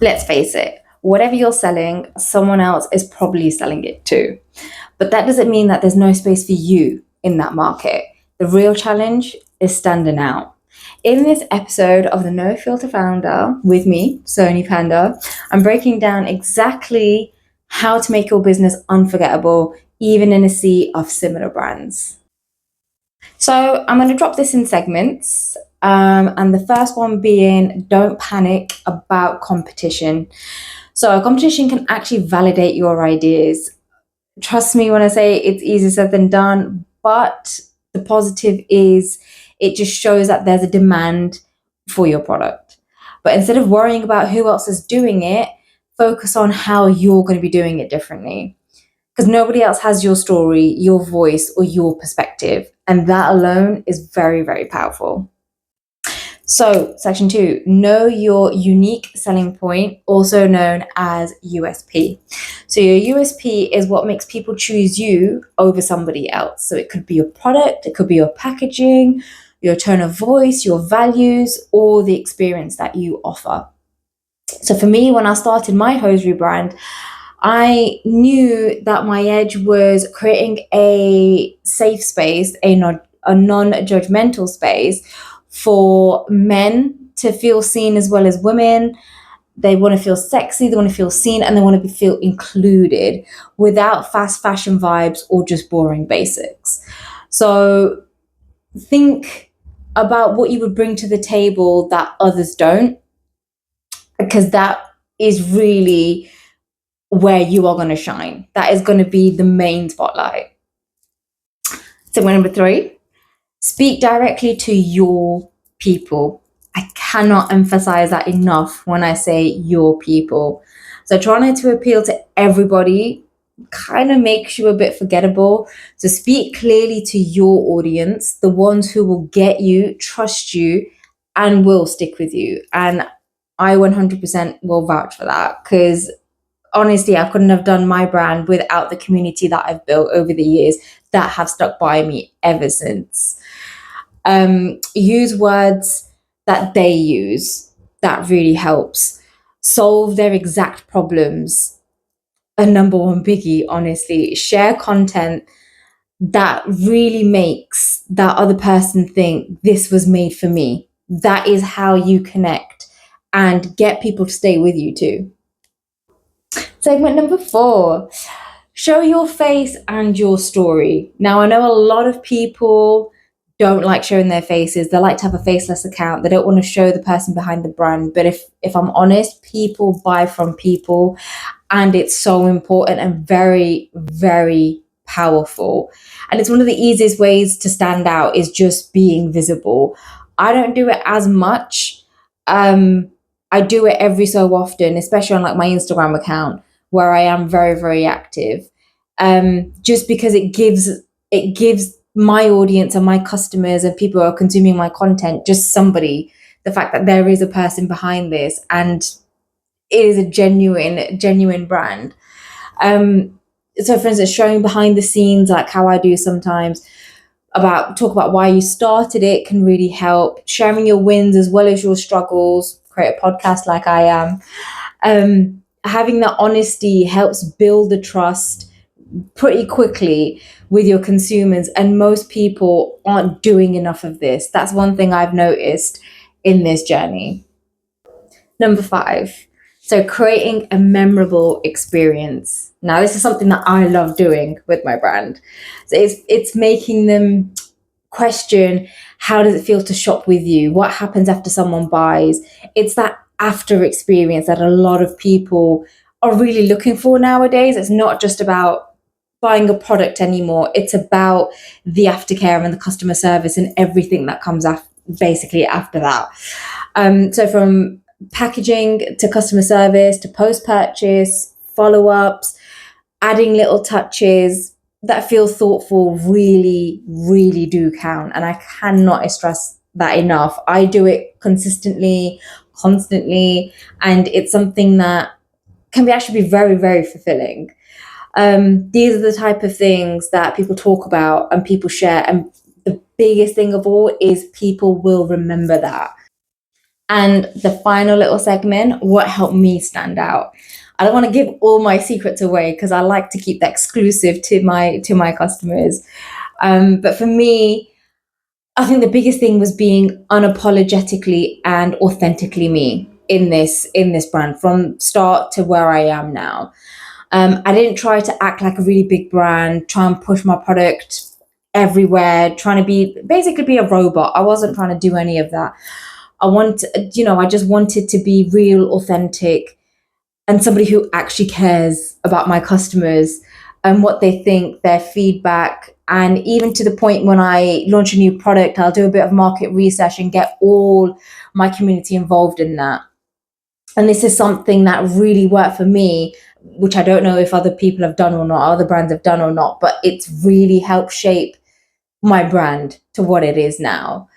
Let's face it, whatever you're selling, someone else is probably selling it too. But that doesn't mean that there's no space for you in that market. The real challenge is standing out. In this episode of the No Filter Founder with me, Sony Panda, I'm breaking down exactly how to make your business unforgettable, even in a sea of similar brands. So I'm going to drop this in segments. And the first one being don't panic about competition. So a competition can actually validate your ideas. Trust me when I say it's easier said than done, but the positive is it just shows that there's a demand for your product. But instead of worrying about who else is doing it, focus on how you're going to be doing it differently. Because nobody else has your story, your voice, or your perspective. And that alone is very, very powerful. So, section 2, know your unique selling point, also known as USP. So, your USP is what makes people choose you over somebody else. So, it could be your product, it could be your packaging, your tone of voice, your values, or the experience that you offer. So, for me, when I started my hosiery brand, I knew that my edge was creating a safe space, a non-judgmental space for men to feel seen as well as women. They want to feel sexy, they want to feel seen, and they want to feel included without fast fashion vibes or just boring basics. So think about what you would bring to the table that others don't, because that is really where you are going to shine. That is going to be the main spotlight. So, number 3, speak directly to your people. I cannot emphasize that enough when I say your people. So, trying to appeal to everybody kind of makes you a bit forgettable. So, speak clearly to your audience, the ones who will get you, trust you, and will stick with you. And I 100% will vouch for that, because honestly, I couldn't have done my brand without the community that I've built over the years that have stuck by me ever since. Use words that they use. That really helps. Solve their exact problems. A number one biggie, honestly. Share content that really makes that other person think this was made for me. That is how you connect and get people to stay with you too. Segment number 4, show your face and your story. Now, I know a lot of people don't like showing their faces. They like to have a faceless account. They don't want to show the person behind the brand. But if I'm honest, people buy from people, and it's so important and very, very powerful. And it's one of the easiest ways to stand out is just being visible. I don't do it as much. I do it every so often, especially on like my Instagram account, where I am very, very active. Just because it gives my audience and my customers and people who are consuming my content just somebody, the fact that there is a person behind this and it is a genuine brand. So for instance, showing behind the scenes, like how I do sometimes, talk about why you started it can really help. Sharing your wins as well as your struggles, create a podcast like I am. Having that honesty helps build the trust pretty quickly with your consumers, and most people aren't doing enough of this. That's one thing I've noticed in this journey. Number 5, so creating a memorable experience. Now, this is something that I love doing with my brand. So it's making them question, how does it feel to shop with you? What happens after someone buys? It's that after experience that a lot of people are really looking for nowadays. It's not just about buying a product anymore. It's about the aftercare and the customer service and everything that comes basically after that. So from packaging to customer service to post-purchase, follow-ups, adding little touches that feel thoughtful really, really do count. And I cannot stress that enough. I do it consistently, constantly, and it's something that can actually be very, very fulfilling. These are the type of things that people talk about and people share. And the biggest thing of all is people will remember that. And the final little segment, what helped me stand out. I don't want to give all my secrets away because I like to keep that exclusive to my customers. But for me, I think the biggest thing was being unapologetically and authentically me in this brand from start to where I am now. I didn't try to act like a really big brand, try and push my product everywhere, trying to be a robot. I wasn't trying to do any of that. I just wanted to be real, authentic, and somebody who actually cares about my customers and what they think, their feedback. And even to the point when I launch a new product, I'll do a bit of market research and get all my community involved in that. And this is something that really worked for me, which I don't know if other people have done or not, other brands have done or not, but it's really helped shape my brand to what it is now.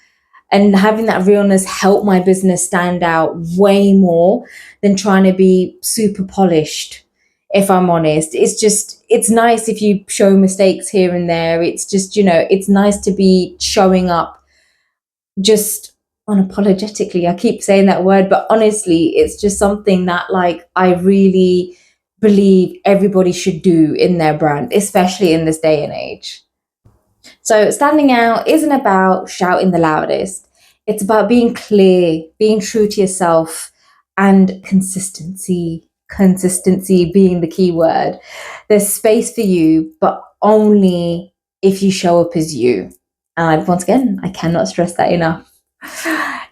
And having that realness helped my business stand out way more than trying to be super polished, if I'm honest. It's nice if you show mistakes here and there. It's just, it's nice to be showing up just unapologetically. I keep saying that word, but honestly, it's just something that like I really believe everybody should do in their brand, especially in this day and age. So standing out isn't about shouting the loudest. It's about being clear, being true to yourself, and consistency. Consistency being the key word. There's space for you, but only if you show up as you. And once again, I cannot stress that enough.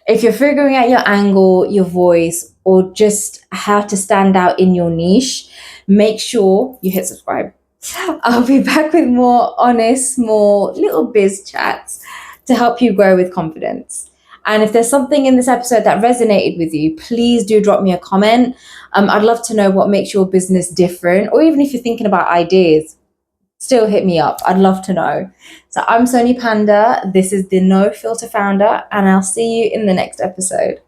If you're figuring out your angle, your voice, or just how to stand out in your niche, make sure you hit subscribe. I'll be back with more honest, more little biz chats to help you grow with confidence. And if there's something in this episode that resonated with you, please do drop me a comment. I'd love to know what makes your business different, or even if you're thinking about ideas, still hit me up. I'd love to know. So I'm Sony Panda. This is the No Filter Founder, and I'll see you in the next episode.